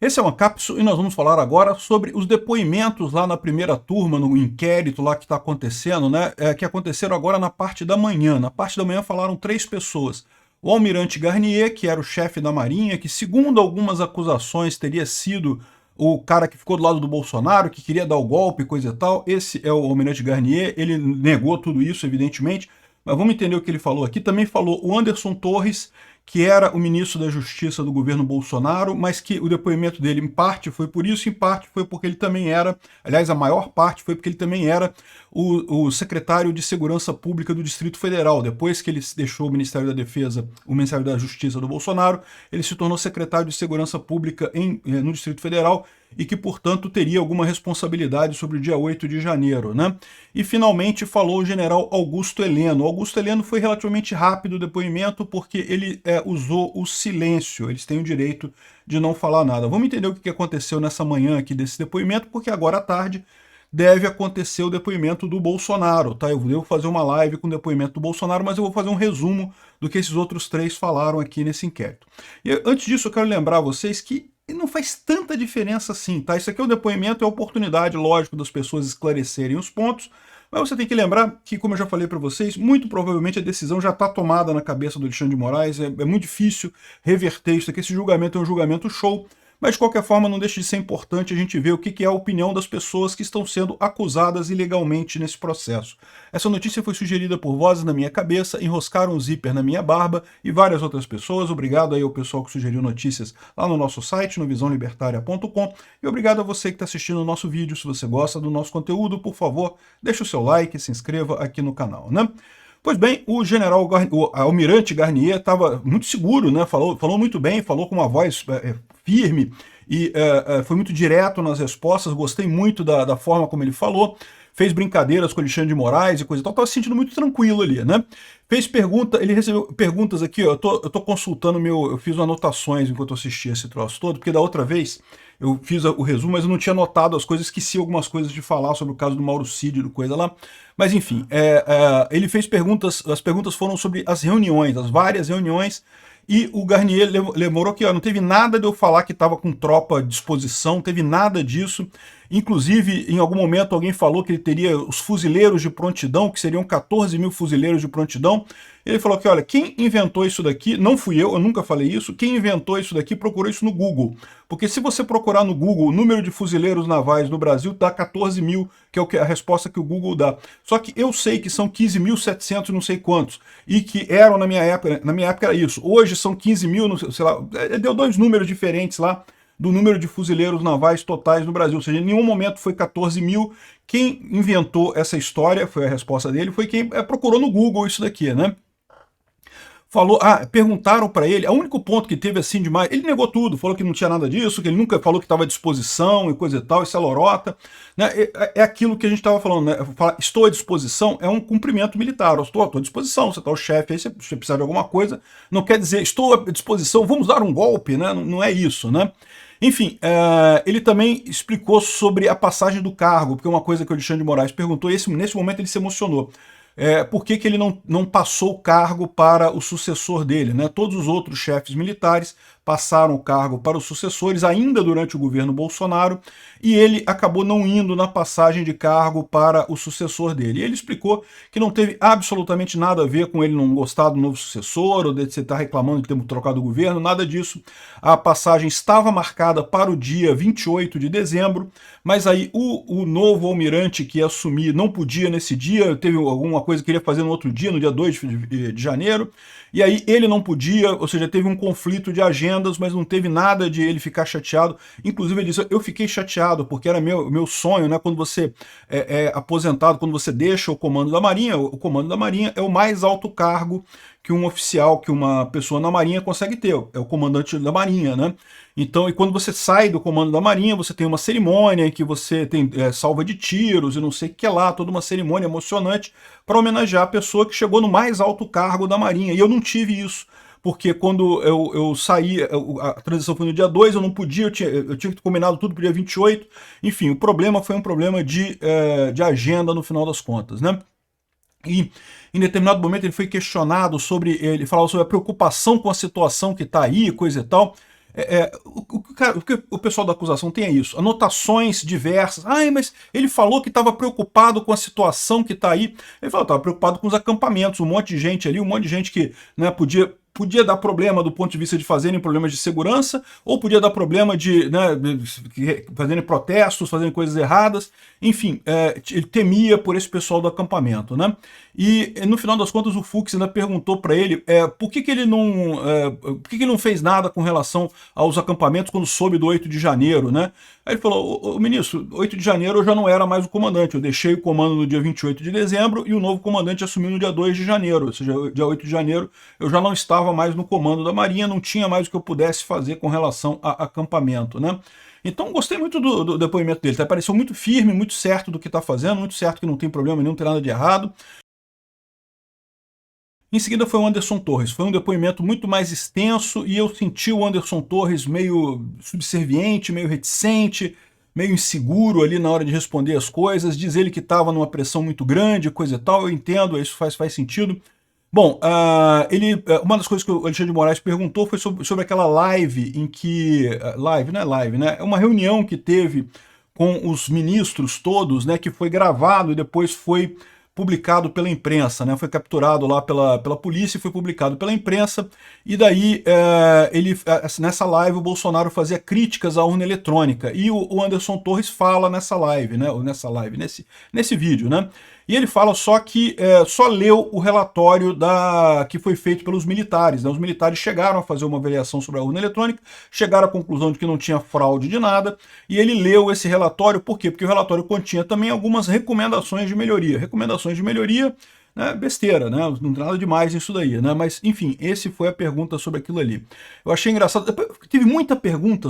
Esse é uma cápsula e nós vamos falar agora sobre os depoimentos lá na primeira turma, no inquérito lá que está acontecendo, né? Que aconteceram agora na parte da manhã. Na parte da manhã falaram 3 pessoas. O almirante Garnier, que era o chefe da Marinha, que segundo algumas acusações teria sido o cara que ficou do lado do Bolsonaro, que queria dar o golpe, coisa e tal. Esse é o almirante Garnier, ele negou tudo isso, evidentemente, mas vamos entender o que ele falou aqui. Também falou o Anderson Torres, que era o ministro da Justiça do governo Bolsonaro, mas que o depoimento dele, em parte, foi por isso, em parte foi porque ele também era, aliás, a maior parte foi porque ele também era o secretário de Segurança Pública do Distrito Federal. Depois que ele deixou o Ministério da Defesa, o Ministério da Justiça do Bolsonaro, ele se tornou secretário de Segurança Pública no Distrito Federal e que, portanto, teria alguma responsabilidade sobre o dia 8 de janeiro, né? E, finalmente, falou o general Augusto Heleno. Augusto Heleno foi relativamente rápido o depoimento porque ele usou o silêncio. Eles têm o direito de não falar nada. Vamos entender o que aconteceu nessa manhã aqui desse depoimento, porque agora à tarde deve acontecer o depoimento do Bolsonaro, tá? Eu devo fazer uma live com o depoimento do Bolsonaro, mas eu vou fazer um resumo do que esses outros 3 falaram aqui nesse inquérito. E antes disso, eu quero lembrar a vocês que não faz tanta diferença assim, tá? Isso aqui é o depoimento, é a oportunidade, lógico, das pessoas esclarecerem os pontos, mas você tem que lembrar que, como eu já falei para vocês, muito provavelmente a decisão já está tomada na cabeça do Alexandre de Moraes, é muito difícil reverter isso aqui, esse julgamento é um julgamento show, mas de qualquer forma não deixa de ser importante a gente ver o que é a opinião das pessoas que estão sendo acusadas ilegalmente nesse processo. Essa notícia foi sugerida por vozes na minha cabeça, enroscaram um zíper na minha barba e várias outras pessoas. Obrigado aí ao pessoal que sugeriu notícias lá no nosso site, no visãolibertaria.com, e obrigado a você que está assistindo o nosso vídeo. Se você gosta do nosso conteúdo, por favor, deixe o seu like e se inscreva aqui no canal, né? Pois bem, o almirante Garnier estava muito seguro, né? Falou muito bem, falou com uma voz firme e foi muito direto nas respostas. Gostei muito da forma como ele falou. Fez brincadeiras com o Alexandre de Moraes e coisa e tal. Estava se sentindo muito tranquilo ali, né? Fez pergunta, ele recebeu perguntas aqui, ó. Eu tô consultando eu fiz anotações enquanto eu assistia esse troço todo, porque da outra vez eu fiz o resumo, mas eu não tinha anotado as coisas, esqueci algumas coisas de falar sobre o caso do Mauro Cid, do coisa lá. Mas enfim, ele fez perguntas, as perguntas foram sobre as reuniões, as várias reuniões, e o Garnier lembrou que não teve nada de eu falar que estava com tropa à disposição, não teve nada disso. Inclusive, em algum momento alguém falou que ele teria os fuzileiros de prontidão, que seriam 14 mil fuzileiros de prontidão. Ele falou que, olha, quem inventou isso daqui, não fui eu nunca falei isso, quem inventou isso daqui procurou isso no Google. Porque se você procurar no Google o número de fuzileiros navais no Brasil, dá 14 mil, que é a resposta que o Google dá. Só que eu sei que são 15.700 não sei quantos, e que eram na minha época era isso. Hoje são 15 mil, sei lá, deu 2 números diferentes lá, do número de fuzileiros navais totais no Brasil. Ou seja, em nenhum momento foi 14 mil. Quem inventou essa história, foi a resposta dele, foi quem procurou no Google isso daqui, né? Falou, perguntaram para ele, o único ponto que teve assim demais, ele negou tudo, falou que não tinha nada disso, que ele nunca falou que estava à disposição e coisa e tal, isso é lorota, né? É aquilo que a gente estava falando, né? Falar, estou à disposição é um cumprimento militar, eu estou à disposição, você está o chefe, aí você precisar de alguma coisa, não quer dizer, estou à disposição, vamos dar um golpe, né? Não é isso, né? Enfim, ele também explicou sobre a passagem do cargo, porque uma coisa que o Alexandre de Moraes perguntou, e nesse momento ele se emocionou. Por que ele não passou o cargo para o sucessor dele, né? Todos os outros chefes militares passaram o cargo para os sucessores ainda durante o governo Bolsonaro e ele acabou não indo na passagem de cargo para o sucessor dele. E ele explicou que não teve absolutamente nada a ver com ele não gostar do novo sucessor ou de você estar reclamando de ter trocado o governo, nada disso. A passagem estava marcada para o dia 28 de dezembro, mas aí o novo almirante que ia assumir não podia nesse dia, teve alguma coisa que queria fazer no outro dia, no dia 2 de janeiro, e aí ele não podia, ou seja, teve um conflito de agendas, mas não teve nada de ele ficar chateado. Inclusive ele disse, eu fiquei chateado, porque era meu sonho, né? Quando você é aposentado, quando você deixa o comando da Marinha é o mais alto cargo que um oficial, que uma pessoa na Marinha consegue ter, é o comandante da Marinha, né? Então, e quando você sai do comando da Marinha, você tem uma cerimônia em que você tem salva de tiros e não sei o que lá, toda uma cerimônia emocionante para homenagear a pessoa que chegou no mais alto cargo da Marinha. E eu não tive isso, porque quando eu saí, a transição foi no dia 2, eu não podia, eu tinha combinado tudo para o dia 28. Enfim, o problema foi um problema de agenda no final das contas, né? E em determinado momento ele foi questionado sobre, ele falava sobre a preocupação com a situação que está aí, coisa e tal, O que o pessoal da acusação tem é isso, anotações diversas. Ah, mas ele falou que estava preocupado com a situação que está aí. Ele falou, estava preocupado com os acampamentos, um monte de gente ali, um monte de gente que, né, podia dar problema do ponto de vista de fazerem problemas de segurança, ou podia dar problema de, né, fazerem protestos, fazerem coisas erradas. Enfim, ele temia por esse pessoal do acampamento, né? E no final das contas o Fux ainda perguntou para ele por que ele não fez nada com relação aos acampamentos quando soube do 8 de janeiro, né? Aí ele falou, ô ministro, 8 de janeiro eu já não era mais o comandante, eu deixei o comando no dia 28 de dezembro e o novo comandante assumiu no dia 2 de janeiro, ou seja, dia 8 de janeiro eu já não estava mais no comando da Marinha, não tinha mais o que eu pudesse fazer com relação a acampamento, né? Então gostei muito do depoimento dele, tá? Pareceu muito firme, muito certo do que está fazendo, muito certo que não tem problema nenhum, não tem nada de errado. Em seguida foi o Anderson Torres. Foi um depoimento muito mais extenso e eu senti o Anderson Torres meio subserviente, meio reticente, meio inseguro ali na hora de responder as coisas. Diz ele que estava numa pressão muito grande, coisa e tal. Eu entendo, isso faz sentido. Bom, uma das coisas que o Alexandre de Moraes perguntou foi sobre aquela live em que... live, não é live, né? É uma reunião que teve com os ministros todos, né? Que foi gravado e depois foi publicado pela imprensa, né? Foi capturado lá pela polícia e foi publicado pela imprensa. E daí, nessa live, o Bolsonaro fazia críticas à urna eletrônica. E o Anderson Torres fala nessa live, né? Nesse vídeo, né? E ele fala só que só leu o relatório que foi feito pelos militares, né? Os militares chegaram a fazer uma avaliação sobre a urna eletrônica, chegaram à conclusão de que não tinha fraude de nada, e ele leu esse relatório, por quê? Porque o relatório continha também algumas recomendações de melhoria. Recomendações de melhoria, né, besteira, né? Não tem nada demais nisso daí, né? Mas, enfim, esse foi a pergunta sobre aquilo ali. Eu achei engraçado, depois, teve muita pergunta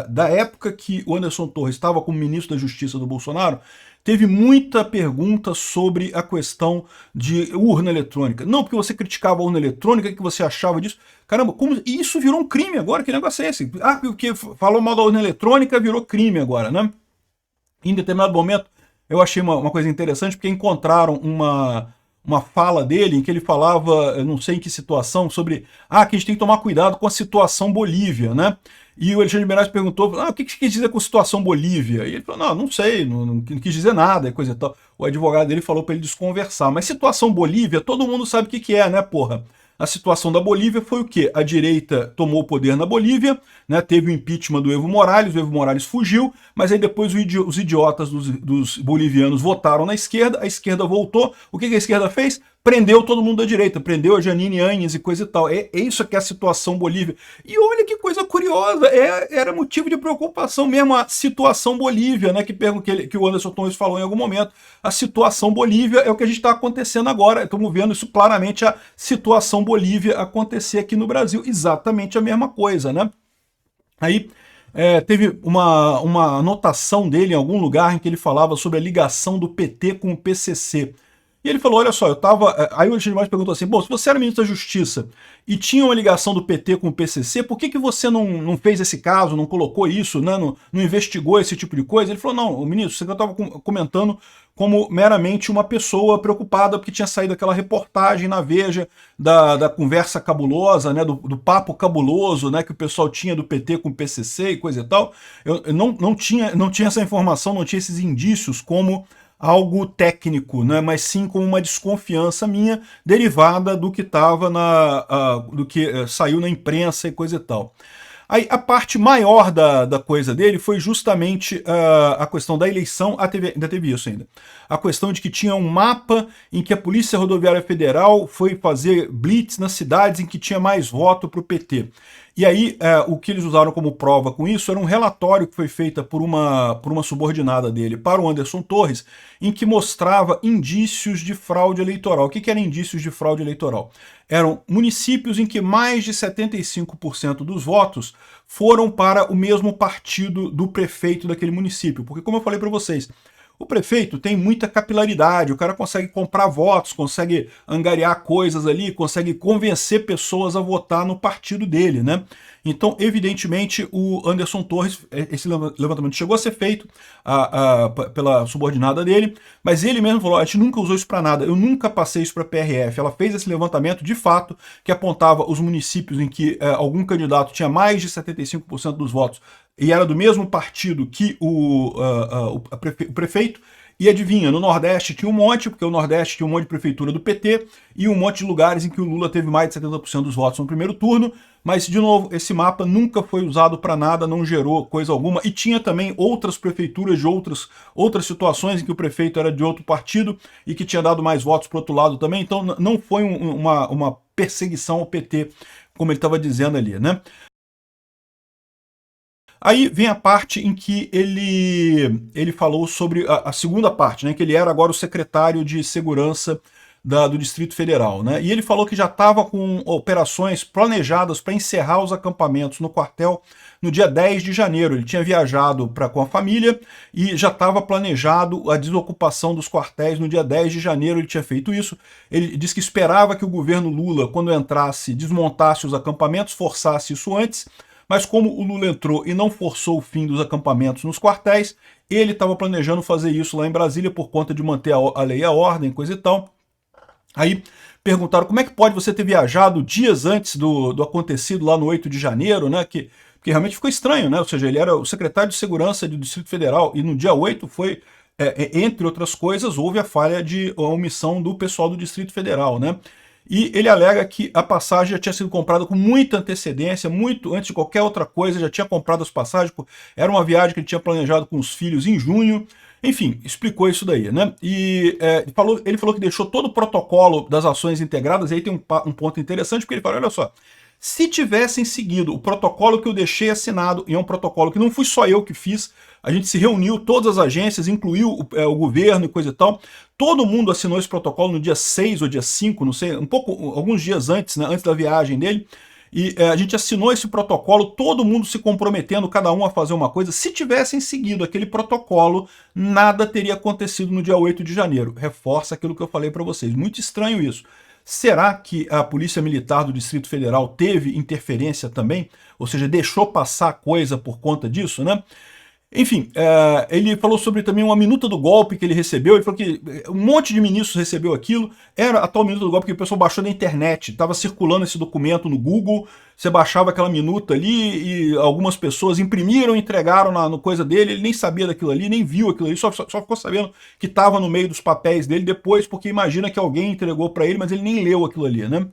da época que o Anderson Torres estava como ministro da Justiça do Bolsonaro, teve muita pergunta sobre a questão de urna eletrônica. Não, porque você criticava a urna eletrônica, o que você achava disso? Caramba, como isso virou um crime agora? Que negócio é esse? Ah, porque falou mal da urna eletrônica virou crime agora, né? Em determinado momento, eu achei uma coisa interessante, porque encontraram uma fala dele em que ele falava, eu não sei em que situação, sobre que a gente tem que tomar cuidado com a situação Bolívia, né? E o Alexandre de Moraes perguntou, o que você quis dizer com situação Bolívia? E ele falou, não sei, não quis dizer nada, coisa e tal. O advogado dele falou para ele desconversar. Mas situação Bolívia, todo mundo sabe o que é, né, porra? A situação da Bolívia foi o quê? A direita tomou o poder na Bolívia, né, teve o impeachment do Evo Morales, o Evo Morales fugiu, mas aí depois os idiotas dos bolivianos votaram na esquerda, a esquerda voltou. O que a esquerda fez? Prendeu todo mundo da direita, prendeu a Janine Áñez e coisa e tal. É isso que é a situação Bolívia. E olha que coisa curiosa, era motivo de preocupação mesmo a situação Bolívia, né, que o Anderson Torres falou em algum momento. A situação Bolívia é o que a gente está acontecendo agora. Estamos vendo isso claramente, a situação Bolívia acontecer aqui no Brasil. Exatamente a mesma coisa, né? Aí teve uma anotação dele em algum lugar em que ele falava sobre a ligação do PT com o PCC. E ele falou, olha só, eu tava... Aí o Alexandre de Moraes perguntou assim, bom, se você era ministro da Justiça e tinha uma ligação do PT com o PCC, por que você não fez esse caso, não colocou isso, né, não investigou esse tipo de coisa? Ele falou, não, ministro, você estava comentando como meramente uma pessoa preocupada porque tinha saído aquela reportagem na Veja da conversa cabulosa, né, do papo cabuloso, né, que o pessoal tinha do PT com o PCC e coisa e tal. Eu não tinha essa informação, não tinha esses indícios como algo técnico, né, mas sim como uma desconfiança minha derivada do que estava do que saiu na imprensa e coisa e tal. Aí a parte maior da coisa dele foi justamente a questão da eleição, ainda teve isso ainda. A questão de que tinha um mapa em que a Polícia Rodoviária Federal foi fazer blitz nas cidades em que tinha mais voto para o PT. E aí, o que eles usaram como prova com isso era um relatório que foi feito por uma subordinada dele para o Anderson Torres, em que mostrava indícios de fraude eleitoral. O que eram indícios de fraude eleitoral? Eram municípios em que mais de 75% dos votos foram para o mesmo partido do prefeito daquele município. Porque, como eu falei para vocês, O prefeito tem muita capilaridade, o cara consegue comprar votos, consegue angariar coisas ali, consegue convencer pessoas a votar no partido dele, né? Então, evidentemente, o Anderson Torres, esse levantamento chegou a ser feito pela subordinada dele, mas ele mesmo falou, a gente nunca usou isso para nada, eu nunca passei isso para a PRF. Ela fez esse levantamento, de fato, que apontava os municípios em que algum candidato tinha mais de 75% dos votos e era do mesmo partido que o prefeito. E adivinha, no Nordeste tinha um monte, porque o Nordeste tinha um monte de prefeitura do PT e um monte de lugares em que o Lula teve mais de 70% dos votos no primeiro turno, mas, de novo, esse mapa nunca foi usado para nada, não gerou coisa alguma, e tinha também outras prefeituras de outras situações em que o prefeito era de outro partido e que tinha dado mais votos para o outro lado também, então não foi uma perseguição ao PT, como ele estava dizendo ali, né? Aí vem a parte em que ele falou sobre a segunda parte, né, que ele era agora o secretário de segurança do Distrito Federal, né? E ele falou que já estava com operações planejadas para encerrar os acampamentos no quartel no dia 10 de janeiro. Ele tinha viajado com a família e já estava planejado a desocupação dos quartéis no dia 10 de janeiro, ele tinha feito isso. Ele disse que esperava que o governo Lula, quando entrasse, desmontasse os acampamentos, forçasse isso antes, mas como o Lula entrou e não forçou o fim dos acampamentos nos quartéis, ele estava planejando fazer isso lá em Brasília por conta de manter a lei e a ordem, coisa e tal. Aí perguntaram como é que pode você ter viajado dias antes do acontecido lá no 8 de janeiro, né? Porque realmente ficou estranho, né? Ou seja, ele era o secretário de segurança do Distrito Federal e no dia 8 foi, entre outras coisas, houve a falha de omissão do pessoal do Distrito Federal, né? E ele alega que a passagem já tinha sido comprada com muita antecedência, muito antes de qualquer outra coisa, já tinha comprado as passagens, era uma viagem que ele tinha planejado com os filhos em junho, enfim, explicou isso daí, né? E ele falou que deixou todo o protocolo das ações integradas, e aí tem um ponto interessante, porque ele falou, olha só, se tivessem seguido o protocolo que eu deixei assinado, e é um protocolo que não fui só eu que fiz, a gente se reuniu, todas as agências, incluiu o governo e coisa e tal, todo mundo assinou esse protocolo no dia 6 ou dia 5, não sei, alguns dias antes, né, antes da viagem dele, e a gente assinou esse protocolo, todo mundo se comprometendo, cada um a fazer uma coisa. Se tivessem seguido aquele protocolo, nada teria acontecido no dia 8 de janeiro. Reforça aquilo que eu falei para vocês. Muito estranho isso. Será que a Polícia Militar do Distrito Federal teve interferência também? Ou seja, deixou passar coisa por conta disso, né? Enfim, ele falou sobre também uma minuta do golpe que ele recebeu. Ele falou que um monte de ministros recebeu aquilo. Era a tal minuta do golpe que o pessoal baixou na internet. Estava circulando esse documento no Google. Você baixava aquela minuta ali e algumas pessoas imprimiram e entregaram no coisa dele. Ele nem sabia daquilo ali, nem viu aquilo ali. Só ficou sabendo que estava no meio dos papéis dele depois, porque imagina que alguém entregou para ele, mas ele nem leu aquilo ali, né?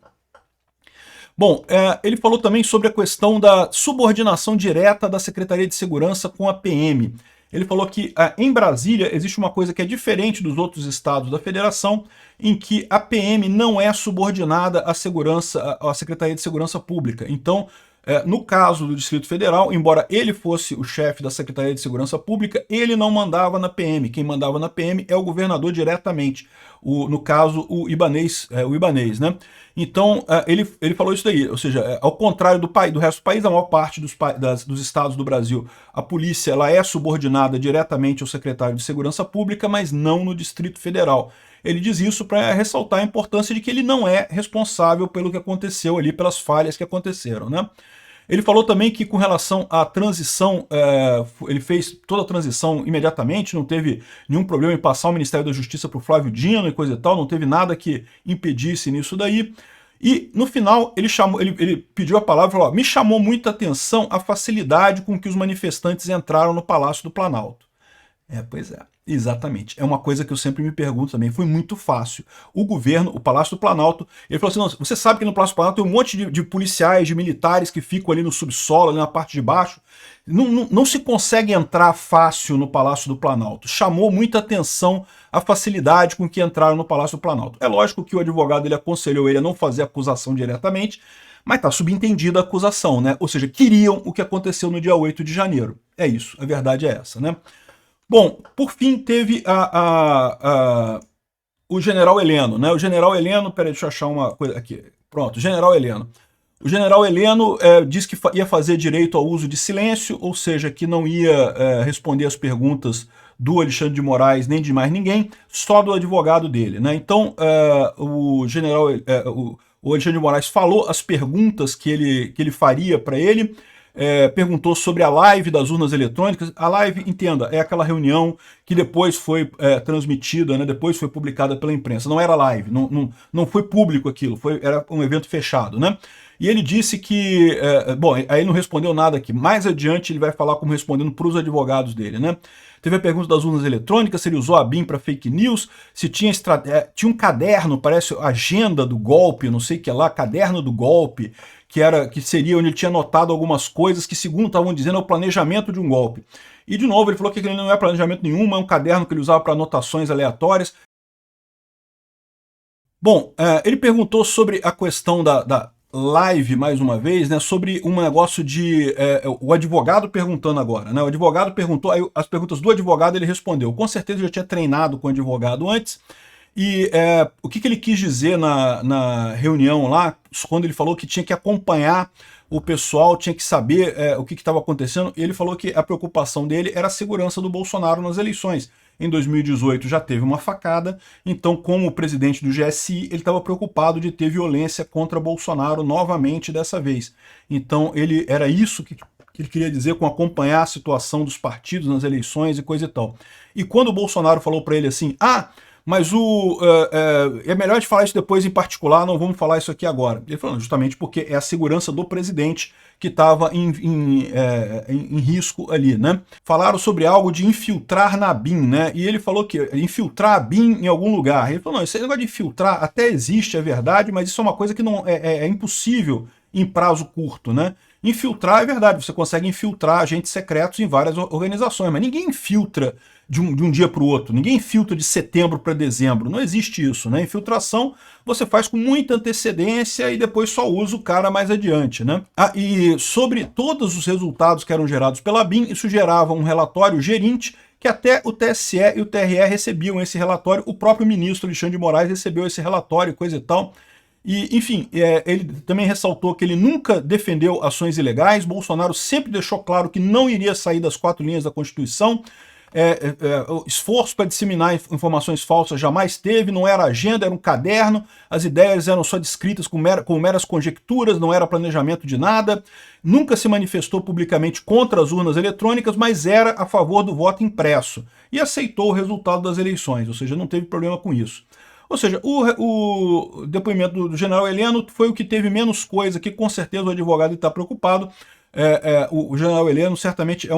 Bom, ele falou também sobre a questão da subordinação direta da Secretaria de Segurança com a PM. Ele falou que em Brasília existe uma coisa que é diferente dos outros estados da federação, em que a PM não é subordinada à Secretaria de Segurança Pública. Então, no caso do Distrito Federal, embora ele fosse o chefe da Secretaria de Segurança Pública, ele não mandava na PM. Quem mandava na PM é o governador diretamente. No caso, o Ibanez, né? Então, ele falou isso daí, ou seja, ao contrário do resto do país, a maior parte dos estados do Brasil, a polícia ela é subordinada diretamente ao secretário de Segurança Pública, mas não no Distrito Federal. Ele diz isso para ressaltar a importância de que ele não é responsável pelo que aconteceu ali, pelas falhas que aconteceram, né? Ele falou também que com relação à transição, ele fez toda a transição imediatamente, não teve nenhum problema em passar o Ministério da Justiça para o Flávio Dino e coisa e tal, não teve nada que impedisse nisso daí. E no final ele pediu a palavra e falou, ó, me chamou muita atenção a facilidade com que os manifestantes entraram no Palácio do Planalto. Pois é, exatamente. É uma coisa que eu sempre me pergunto também. Foi muito fácil. O governo, o Palácio do Planalto, ele falou assim, não, você sabe que no Palácio do Planalto tem um monte de policiais, de militares que ficam ali no subsolo, ali na parte de baixo. Não se consegue entrar fácil no Palácio do Planalto. Chamou muita atenção a facilidade com que entraram no Palácio do Planalto. É lógico que o advogado ele aconselhou ele a não fazer acusação diretamente, mas está subentendida a acusação, né? Ou seja, queriam o que aconteceu no dia 8 de janeiro. É isso, a verdade é essa, né? Bom, por fim teve o general Heleno, né? O general Heleno, peraí, deixa eu achar uma coisa aqui. Pronto, general Heleno. O general Heleno disse que ia fazer direito ao uso de silêncio, ou seja, que não ia responder as perguntas do Alexandre de Moraes nem de mais ninguém, só do advogado dele, né? Então, o general, o Alexandre de Moraes falou as perguntas que ele faria para ele, perguntou sobre a live das urnas eletrônicas. A live, entenda, é aquela reunião que depois foi transmitida, né, depois foi publicada pela imprensa. Não era live, não foi público aquilo, era um evento fechado, né? E ele disse que, bom, aí ele não respondeu nada aqui. Mais adiante ele vai falar como respondendo para os advogados dele, né? Teve a pergunta das urnas eletrônicas, se ele usou a BIM para fake news, se tinha um caderno, parece agenda do golpe, não sei o que lá, caderno do golpe, que seria onde ele tinha anotado algumas coisas que, segundo estavam dizendo, é o planejamento de um golpe. E, de novo, ele falou que aquele não é planejamento nenhum, é um caderno que ele usava para anotações aleatórias. Bom, ele perguntou sobre a questão da live, mais uma vez, né, sobre um negócio de... o advogado perguntando agora, né? O advogado perguntou, aí as perguntas do advogado ele respondeu. Com certeza já tinha treinado com o advogado antes. E o que ele quis dizer na reunião lá, quando ele falou que tinha que acompanhar o pessoal, tinha que saber o que estava acontecendo, ele falou que a preocupação dele era a segurança do Bolsonaro nas eleições. Em 2018 já teve uma facada, então como presidente do GSI, ele estava preocupado de ter violência contra Bolsonaro novamente dessa vez. Então era isso que ele queria dizer com acompanhar a situação dos partidos nas eleições e coisa e tal. E quando o Bolsonaro falou para ele assim, mas é melhor de falar isso depois em particular, não vamos falar isso aqui agora. Ele falou, justamente porque é a segurança do presidente que estava em risco ali, né? Falaram sobre algo de infiltrar na BIM, né? E ele falou que infiltrar a BIM em algum lugar. Ele falou, não, esse negócio de infiltrar até existe, é verdade, mas isso é uma coisa que não é impossível em prazo curto, né? Infiltrar é verdade, você consegue infiltrar agentes secretos em várias organizações, mas ninguém infiltra de um dia para o outro, ninguém infiltra de setembro para dezembro, não existe isso, né? Infiltração você faz com muita antecedência e depois só usa o cara mais adiante, né? E sobre todos os resultados que eram gerados pela BIM, isso gerava um relatório gerente que até o TSE e o TRE recebiam esse relatório, o próprio ministro Alexandre de Moraes recebeu esse relatório, coisa e tal. E, enfim, ele também ressaltou que ele nunca defendeu ações ilegais, Bolsonaro sempre deixou claro que não iria sair das 4 linhas da Constituição, o esforço para disseminar informações falsas jamais teve, não era agenda, era um caderno, as ideias eram só descritas com meras conjecturas, não era planejamento de nada, nunca se manifestou publicamente contra as urnas eletrônicas, mas era a favor do voto impresso e aceitou o resultado das eleições, ou seja, não teve problema com isso. Ou seja, o depoimento do general Heleno foi o que teve menos coisa, que com certeza o advogado está preocupado. O general Heleno certamente é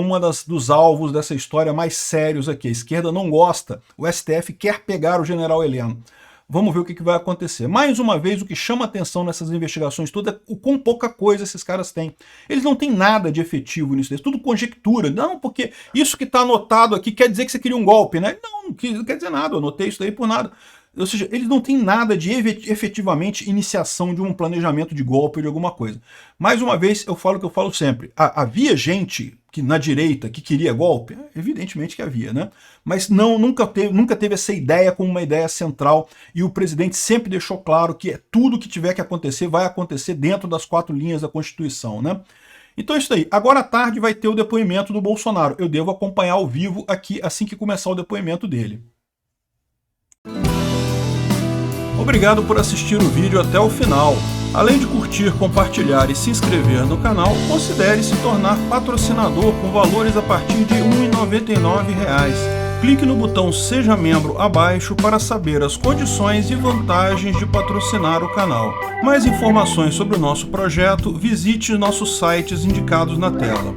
dos alvos dessa história mais sérios aqui. A esquerda não gosta, o STF quer pegar o general Heleno. Vamos ver o que vai acontecer. Mais uma vez, o que chama atenção nessas investigações todas é o quão pouca coisa esses caras têm. Eles não têm nada de efetivo nisso, é tudo conjectura. Não, porque isso que está anotado aqui quer dizer que você queria um golpe, né? Não quer dizer nada, eu anotei isso daí por nada. Ou seja, eles não têm nada de efetivamente iniciação de um planejamento de golpe ou de alguma coisa. Mais uma vez, eu falo o que eu falo sempre. Havia gente na direita que queria golpe? Evidentemente que havia, né? Mas nunca teve essa ideia como uma ideia central, e o presidente sempre deixou claro que tudo que tiver que acontecer vai acontecer dentro das 4 linhas da Constituição, né? Então é isso aí. Agora à tarde vai ter o depoimento do Bolsonaro. Eu devo acompanhar ao vivo aqui assim que começar o depoimento dele. Obrigado por assistir o vídeo até o final. Além de curtir, compartilhar e se inscrever no canal, considere se tornar patrocinador com valores a partir de R$ 1,99. Clique no botão Seja Membro abaixo para saber as condições e vantagens de patrocinar o canal. Mais informações sobre o nosso projeto, visite nossos sites indicados na tela.